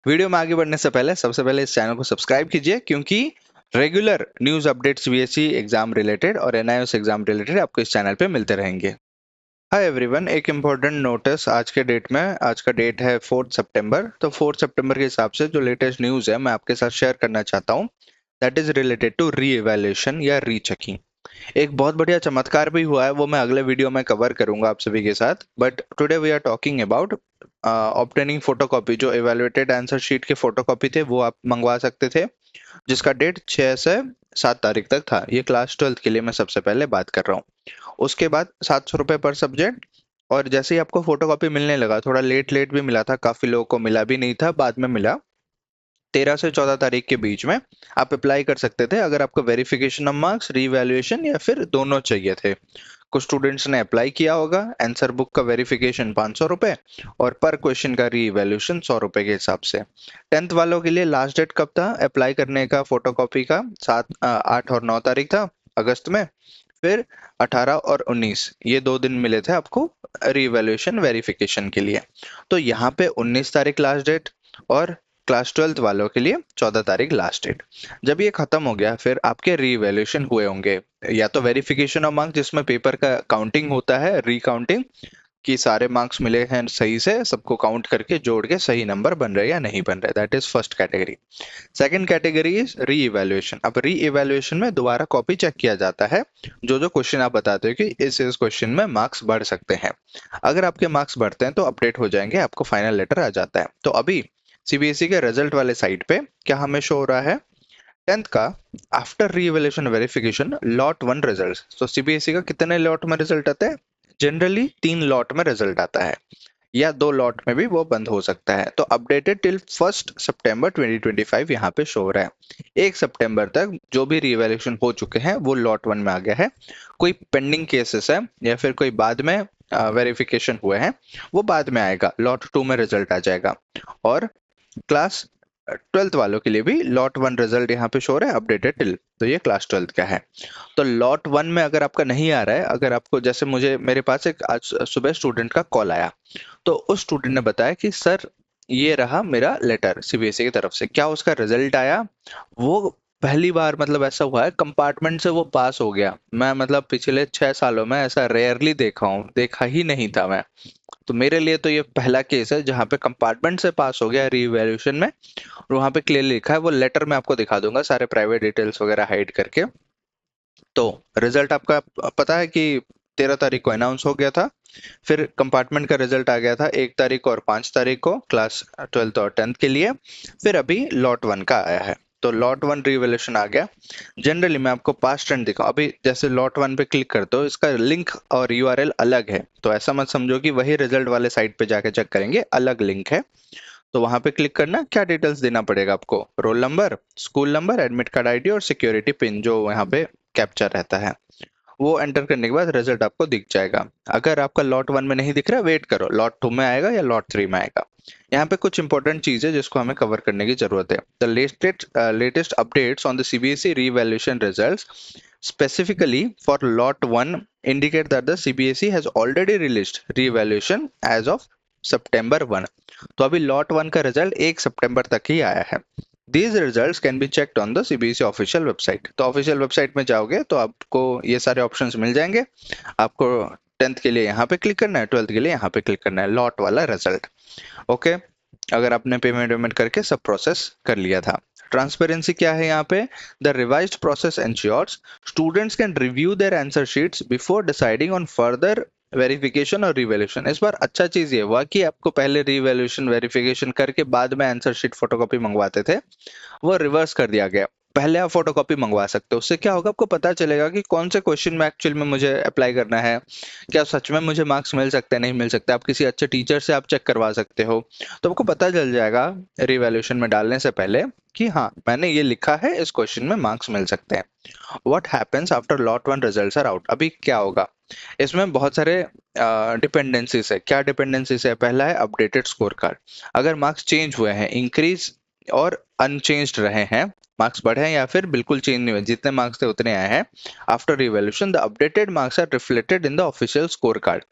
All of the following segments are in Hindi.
वीडियो में आगे बढ़ने से पहले सबसे पहले इस चैनल को सब्सक्राइब कीजिए, क्योंकि regular news updates BSc exam related और एनआईओएस एग्जाम रिलेटेड आपको इस चैनल पे मिलते रहेंगे। हाय एवरीवन, एक इम्पोर्टेंट नोटिस आज के डेट में। आज का डेट है 4 सितंबर। तो 4 सितंबर के हिसाब से जो लेटेस्ट न्यूज़ है मैं आपके साथ शेयर करना चाहता हूँ, that is related to re evaluation या रीचेकिंग। एक बहुत बढ़िया चमत्कार भी हुआ है, वो मैं अगले वीडियो में कवर करूंगा आप सभी के साथ। But today we are talking about obtaining photocopy. जो इवैल्यूएटेड आंसर शीट के फोटोकॉपी थे वो आप मंगवा सकते थे, जिसका डेट 6 से 7 तारीख तक था। ये क्लास 12 के लिए मैं सबसे पहले बात कर रहा हूँ। उसके बाद 700 रुपये पर सब्जेक्ट। और जैसे ही आपको फोटोकॉपी मिलने लगा, थोड़ा लेट लेट भी मिला था, काफी लोगों को मिला भी नहीं था, बाद में मिला, 13 से 14 तारीख के बीच में आप अप्लाई कर सकते थे अगर आपको वेरिफिकेशन ऑफ मार्क्स, रीवैल्यूएशन या फिर दोनों चाहिए थे। कुछ स्टूडेंट्स ने अप्लाई किया होगा। आंसर बुक का वेरिफिकेशन 500 रुपये और पर क्वेश्चन का रीवैल्यूएशन 100 रुपये के हिसाब से। 10th वालों के लिए लास्ट डेट कब था अप्लाई करने का फोटोकॉपी का? 8 और 9 तारीख था अगस्त में। फिर 18 और 19 ये 2 दिन मिले थे आपको रीवैल्यूएशन वेरिफिकेशन के लिए। तो यहाँ पे 19 तारीख लास्ट डेट और क्लास 12 वालों के लिए 14 तारीख लास्ट डेट। जब ये खत्म हो गया, फिर आपके रीवैल्यूएशन हुए होंगे, या तो वेरिफिकेशन ऑफ मार्क्स जिसमें पेपर का काउंटिंग होता है, रिकाउंटिंग, कि सारे मार्क्स मिले हैं सही से, सबको काउंट करके जोड़ के सही नंबर बन रहे या नहीं बन रहे, that is first category. Second category is री इवैल्यूएशन। अब री इवैल्यूएशन में दोबारा कॉपी चेक किया जाता है। जो जो क्वेश्चन आप बताते हो कि इस क्वेश्चन में मार्क्स बढ़ सकते हैं, अगर आपके मार्क्स बढ़ते हैं तो अपडेट हो जाएंगे, आपको फाइनल लेटर आ जाता है। तो अभी सीबीएसई के रिजल्ट वाले साइट पे क्या हमें शो हो रहा है? 10th का after revaluation verification lot 1 results. तो सीबीएसई का कितने लॉट में रिजल्ट आता है? जनरली 3 लॉट में रिजल्ट आता है, या 2 लॉट में भी वो बंद हो सकता है। तो अपडेटेड टिल 1 सितंबर 2025 यहाँ पे शो हो रहा है। 1 सितंबर तक जो भी रीवैल्यूएशन हो चुके हैं वो लॉट 1 में आ गया है। कोई पेंडिंग केसेस है या फिर कोई बाद में वेरिफिकेशन हुए हैं, वो बाद में आएगा, लॉट 2 में रिजल्ट आ जाएगा। और क्लास 12th वालों के लिए भी लॉट 1 रिजल्ट यहाँ पे शो हो रहा है अपडेटेड टिल। तो ये क्लास 12th का है। तो लॉट 1 में अगर आपका नहीं आ रहा है, अगर आपको, जैसे मेरे पास एक आज सुबह स्टूडेंट का कॉल आया, तो उस स्टूडेंट ने बताया कि सर ये रहा मेरा लेटर सीबीएसई की तरफ से, क्या उसका रिजल्ट आया? वो पहली बार मतलब ऐसा हुआ है कंपार्टमेंट से वो पास हो गया। मैं मतलब पिछले 6 सालों में ऐसा रेयरली देखा हूँ, देखा ही नहीं था मैं। तो मेरे लिए तो ये पहला केस है जहाँ पे कंपार्टमेंट से पास हो गया रीवैल्यूएशन में। और वहाँ पे क्लियरली लिखा है, वो लेटर मैं आपको दिखा दूंगा सारे प्राइवेट डिटेल्स वगैरह हाइड करके। तो रिजल्ट आपका पता है कि 13 तारीख को अनाउंस हो गया था। फिर कंपार्टमेंट का रिजल्ट आ गया था 1 तारीख को और 5 तारीख को क्लास 12th और 10th के लिए। फिर अभी लॉट 1 का आया है। तो लॉट 1 रिवैल्यूएशन आ गया। जनरली मैं आपको पास्ट ट्रेंड दिखाऊं, अभी जैसे लॉट 1 पे क्लिक करते हो, इसका लिंक और यूआरएल अलग है, तो ऐसा मत समझो कि वही रिजल्ट वाले साइट पे जाके चेक करेंगे, अलग लिंक है। तो वहां पे क्लिक करना, क्या डिटेल्स देना पड़ेगा आपको? Roll number, school number, admit card ID और सिक्योरिटी पिन जो यहाँ पे कैप्चर रहता है, वो एंटर करने के बाद रिजल्ट आपको दिख जाएगा। अगर आपका लॉट 1 में नहीं दिख रहा, वेट करो, लॉट 2 में आएगा या लॉट 3 में आएगा। यहाँ पे कुछ इंपॉर्टेंट चीज है जिसको हमें कवर करने की जरूरत है। The latest updates on the CBSE revaluation results specifically for lot 1 indicate that the CBSE has already released re-evaluation as of September 1। तो अभी लॉट 1 का रिजल्ट 1 सितंबर तक ही आया है। These results can be checked on the CBSE official website. तो ऑफिशियल वेबसाइट में जाओगे तो आपको ये सारे ऑप्शंस मिल जाएंगे। आपको 10th के लिए यहाँ पे क्लिक करना है, 12th के लिए यहाँ पे क्लिक करना है, लॉट वाला रिजल्ट। ओके, अगर आपने पेमेंट वेमेंट करके सब प्रोसेस कर लिया था। ट्रांसपेरेंसी क्या है यहाँ पे? The revised process ensures students can review their answer sheets before deciding on further verification और रिवैल्यूएशन। इस बार अच्छा चीज ये हुआ कि आपको पहले रिवैल्यूएशन वेरिफिकेशन करके बाद में आंसर शीट फोटोकॉपी मंगवाते थे, वो रिवर्स कर दिया गया। पहले आप फोटोकॉपी मंगवा सकते हो, उससे क्या होगा, आपको पता चलेगा कि कौन से क्वेश्चन में एक्चुअल में मुझे अप्लाई करना है, क्या सच में मुझे मार्क्स मिल सकते हैं नहीं मिल सकते। आप किसी अच्छे टीचर से आप चेक करवा सकते हो, तो आपको पता चल जाएगा रिवैल्यूएशन में डालने से पहले कि हाँ मैंने ये लिखा है, इस क्वेश्चन में मार्क्स मिल सकते हैं। What happens after lot 1 results are out? अभी क्या होगा, इसमें बहुत सारे डिपेंडेंसीज है। क्या डिपेंडेंसीज है? पहला है अपडेटेड स्कोर कार्ड। अगर मार्क्स चेंज हुए हैं, इंक्रीज और अनचेंज्ड रहे हैं, मार्क्स बढ़े हैं या फिर बिल्कुल चेंज नहीं हुए, जितने मार्क्स थे उतने आए हैं, after revaluation the updated marks are reflected in the official score card.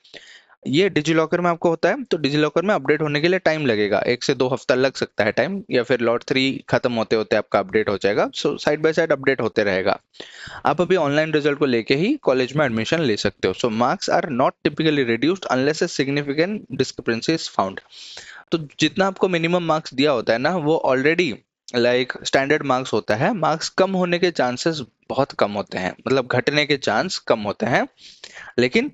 ये डिजी लॉकर में आपको होता है, तो डिजी लॉकर में अपडेट होने के लिए टाइम लगेगा, 1 से 2 हफ्ता लग सकता है टाइम, या फिर लॉट 3 खत्म होते होते आपका अपडेट हो जाएगा। So side by side update होते रहेगा। आप अभी ऑनलाइन रिजल्ट को लेके ही कॉलेज में एडमिशन ले सकते हो। So marks are not typically reduced unless a significant discrepancy is found. तो जितना आपको मिनिमम मार्क्स दिया होता है ना, वो ऑलरेडी लाइक स्टैंडर्ड मार्क्स होता है। मार्क्स कम होने के चांसेस बहुत कम होते हैं, मतलब घटने के चांस कम होते हैं, लेकिन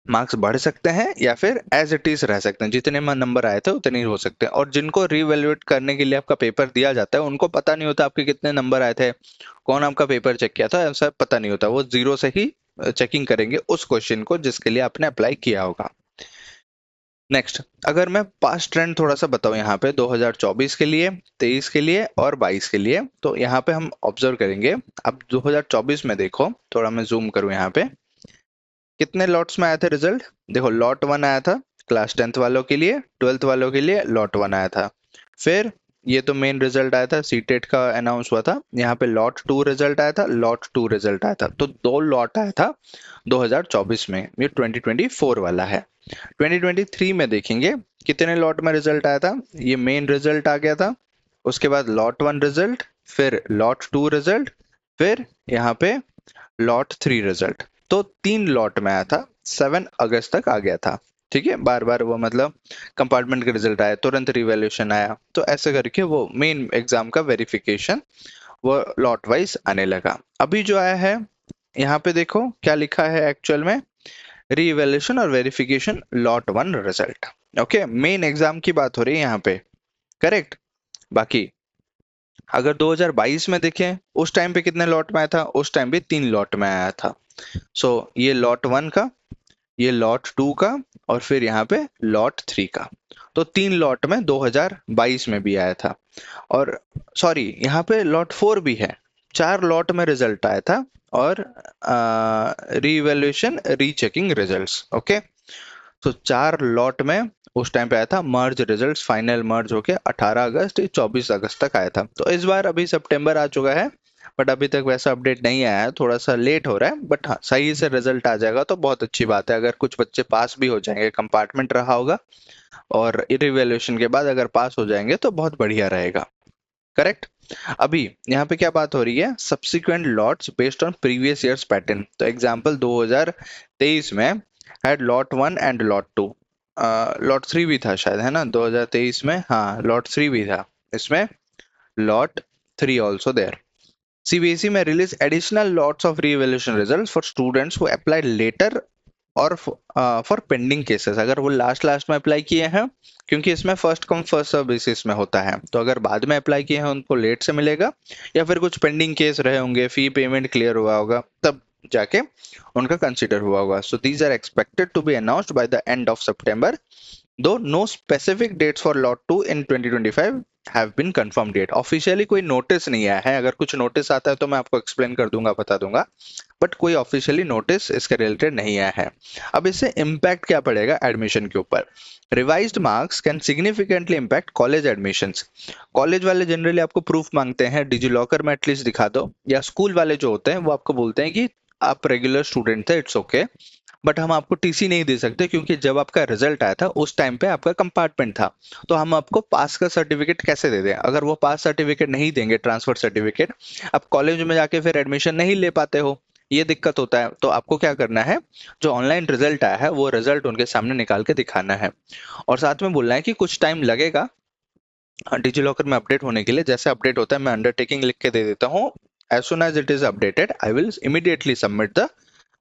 मार्क्स बढ़ सकते हैं या फिर एज इट इज रह सकते हैं। जितने में नंबर आए थे उतने ही हो सकते हैं। और जिनको रीवैल्यूएट करने के लिए आपका पेपर दिया जाता है, उनको पता नहीं होता आपके कितने नंबर आए थे, कौन आपका पेपर चेक किया था, ऐसा पता नहीं होता। वो जीरो से ही चेकिंग करेंगे उस क्वेश्चन को जिसके लिए आपने अप्लाई किया होगा। नेक्स्ट, अगर मैं पास्ट ट्रेंड थोड़ा सा बताऊं यहाँ पे 2024 के लिए, 23 के लिए और 22 के लिए, तो यहाँ पे हम ऑब्जर्व करेंगे। अब 2024 में देखो, थोड़ा मैं जूम करूं यहाँ पे, कितने लॉट्स में आया था रिजल्ट। देखो लॉट 1 आया था क्लास 10th वालों के लिए, 12th वालों के लिए लॉट 1 आया था। फिर ये तो मेन रिजल्ट आया था, सीटेट का अनाउंस हुआ था। यहाँ पे लॉट 2 रिजल्ट आया था, लॉट 2 रिजल्ट आया था। तो 2 लॉट आया था 2024 में, ये 2024 वाला है। 2023 में देखेंगे कितने लॉट में रिजल्ट आया था। ये मेन रिजल्ट आ गया था, उसके बाद लॉट 1 रिजल्ट, फिर लॉट 2 रिजल्ट, फिर यहाँ पे लॉट 3 रिजल्ट। तो 3 लॉट में आया था, 7 अगस्त तक आ गया था। ठीक है, बार बार वो मतलब कंपार्टमेंट का रिजल्ट आया तुरंत रिवैल्यूएशन आया, तो ऐसे करके वो मेन एग्जाम का वेरिफिकेशन वो लॉट वाइज आने लगा। अभी जो आया है यहाँ पे देखो क्या लिखा है एक्चुअल में, रीइवैल्यूएशन और verification lot 1 result. Okay, main exam की बात हो रही है यहाँ पे, करेक्ट। बाकी अगर 2022 में देखें, उस टाइम पे कितने लॉट में आया था, उस टाइम पे 3 लॉट में आया था। सो ये लॉट 1 का, ये लॉट 2 का, और फिर यहाँ पे लॉट 3 का। तो 3 लॉट में 2022 में भी आया था। और सॉरी, यहाँ पे लॉट 4 भी है, 4 लॉट में रिजल्ट आया था। और रीइवैल्यूएशन रीचेकिंग रिजल्ट्स। ओके, तो 4 लॉट में उस टाइम पे आया था, मर्ज रिजल्ट्स फाइनल मर्ज होके 18 अगस्त 24 अगस्त तक आया था। तो इस बार अभी सितंबर आ चुका है, बट अभी तक वैसा अपडेट नहीं आया है, थोड़ा सा लेट हो रहा है। बट हाँ, सही से रिजल्ट आ जाएगा तो बहुत अच्छी बात है। अगर कुछ बच्चे पास भी हो जाएंगे, कंपार्टमेंट रहा होगा, और रिवैल्यूएशन के बाद अगर पास हो जाएंगे तो बहुत बढ़िया रहेगा, करेक्ट। अभी यहाँ पे क्या बात हो रही है, subsequent lots based on previous years pattern. तो एग्जांपल 2023 में had lot 1 and lot 2, lot 3 भी था शायद, है ना 2023 में, हाँ लॉट 3 भी था इसमें, लॉट 3 ऑल्सो देयर। CBSE में release additional lots of revaluation results for students who applied later और फॉर पेंडिंग केसेस, अगर वो लास्ट लास्ट में अप्लाई किए हैं, क्योंकि इसमें first come first serve basis में होता है। तो अगर बाद में अप्लाई किए हैं उनको लेट से मिलेगा, या फिर कुछ पेंडिंग केस रहे होंगे, फी पेमेंट क्लियर हुआ होगा, तब जाके उनका कंसिडर हुआ होगा। So these are expected to be announced by the end of September, though no specific dates for lot 2 in 2025 have been confirm date. Officially कोई नोटिस नहीं आया है, अगर कुछ नोटिस आता है तो मैं आपको एक्सप्लेन कर दूंगा, बता दूंगा, बट कोई ऑफिशियली नोटिस इसके रिलेटेड नहीं आया है। अब इससे इम्पैक्ट क्या पड़ेगा एडमिशन के ऊपर। Revised marks can significantly impact college admissions. College वाले जनरली आपको प्रूफ मांगते हैं, डिजी लॉकर में एटलीस्ट दिखा दो, या स्कूल वाले जो होते हैं वो आपको बोलते हैं कि आप रेगुलर स्टूडेंट थे, इट्स ओके, बट हम आपको टीसी नहीं दे सकते क्योंकि जब आपका रिजल्ट आया था उस टाइम पे आपका कंपार्टमेंट था। तो हम आपको पास का सर्टिफिकेट कैसे दे दें। अगर वो पास सर्टिफिकेट नहीं देंगे, ट्रांसफर सर्टिफिकेट, आप कॉलेज में जाके फिर एडमिशन नहीं ले पाते हो, ये दिक्कत होता है। तो आपको क्या करना है, जो ऑनलाइन रिजल्ट आया है वो रिजल्ट उनके सामने निकाल के दिखाना है, और साथ में बोलना है कि कुछ टाइम लगेगा डिजी लॉकर में अपडेट होने के लिए। जैसे अपडेट होता है मैं अंडरटेकिंग लिख के दे देता हूँ, as soon as it is updated I will immediately submit the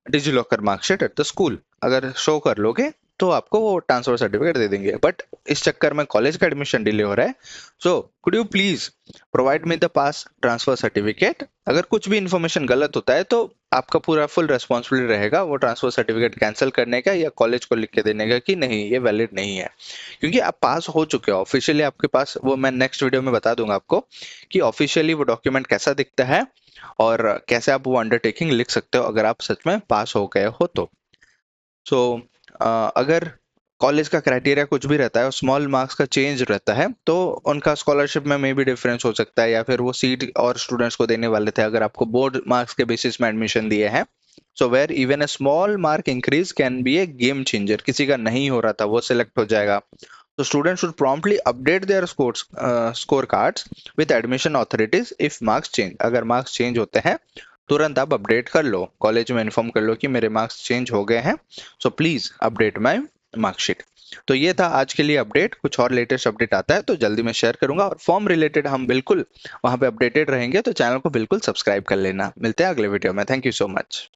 DigiLocker marksheet at the school. अगर शो कर लोगे तो आपको वो ट्रांसफर सर्टिफिकेट दे देंगे। बट इस चक्कर में कॉलेज का एडमिशन डिले हो रहा है, so could you please provide me the pass transfer certificate. अगर कुछ भी इन्फॉर्मेशन गलत होता है तो आपका पूरा फुल रेस्पॉन्सिबिलिटी रहेगा वो ट्रांसफर सर्टिफिकेट कैंसिल करने का, या कॉलेज को लिख के देने का कि नहीं ये वैलिड नहीं है, क्योंकि आप पास हो चुके हो ऑफिशियली। आपके पास वो मैं नेक्स्ट वीडियो में बता दूंगा आपको कि ऑफिशियली वो डॉक्यूमेंट कैसा दिखता है और कैसे आप वो अंडरटेकिंग लिख सकते हो अगर आप सच में पास हो गए हो तो। सो अगर कॉलेज का क्राइटेरिया कुछ भी रहता है और स्मॉल मार्क्स का चेंज रहता है तो उनका स्कॉलरशिप में मे भी डिफरेंस हो सकता है, या फिर वो सीट और स्टूडेंट्स को देने वाले थे अगर आपको बोर्ड मार्क्स के बेसिस में एडमिशन दिए हैं so where even a small mark increase can be a game changer. किसी का नहीं हो रहा था वो सिलेक्ट हो जाएगा। तो student should promptly update their score cards with admission authorities if marks change. अगर मार्क्स चेंज होते हैं तुरंत आप अपडेट कर लो, कॉलेज में इन्फॉर्म कर लो कि मेरे मार्क्स चेंज हो गए हैं, so please update my marksheet. तो ये था आज के लिए अपडेट। कुछ और लेटेस्ट अपडेट आता है तो जल्दी मैं शेयर करूंगा, और फॉर्म रिलेटेड हम बिल्कुल वहां पे अपडेटेड रहेंगे, तो चैनल को बिल्कुल सब्सक्राइब कर लेना। मिलते हैं अगले वीडियो में। Thank you so much.